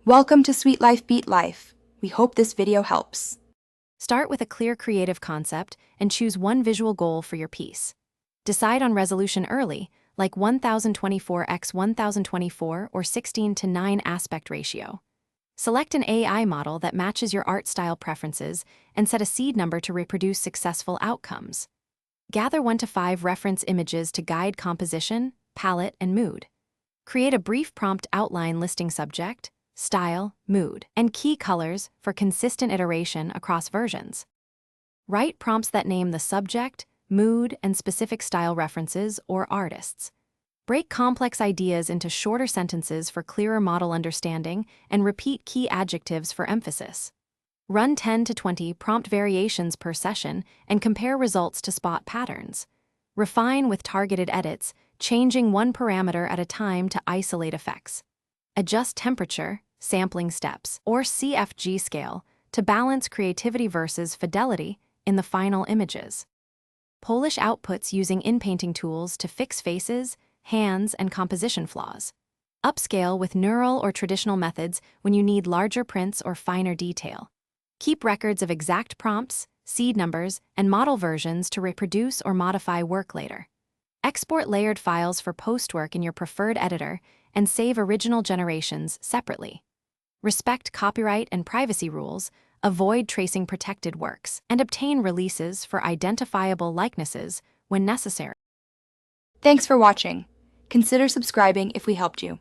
Welcome to Sweet Life Beat Life. We hope this video helps. Start with a clear creative concept and choose one visual goal for your piece. Decide on resolution early, like 1024 x 1024 or 16:9 aspect ratio. Select an AI model that matches your art style preferences and set a seed number to reproduce successful outcomes. Gather 1 to 5 reference images to guide composition, palette, and mood. Create a brief prompt outline listing subject, style, mood, and key colors for consistent iteration across versions. Write prompts that name the subject, mood, and specific style references or artists. Break complex ideas into shorter sentences for clearer model understanding and repeat key adjectives for emphasis. Run 10 to 20 prompt variations per session and compare results to spot patterns. Refine with targeted edits, changing one parameter at a time to isolate effects. Adjust temperature, sampling steps, or CFG scale to balance creativity versus fidelity in the final images. Polish outputs using in-painting tools to fix faces, hands, and composition flaws. Upscale with neural or traditional methods when you need larger prints or finer detail. Keep records of exact prompts, seed numbers, and model versions to reproduce or modify work later. Export layered files for post-work in your preferred editor and save original generations separately. Respect copyright and privacy rules, avoid tracing protected works, and obtain releases for identifiable likenesses when necessary. Thanks for watching. Consider subscribing if we helped you.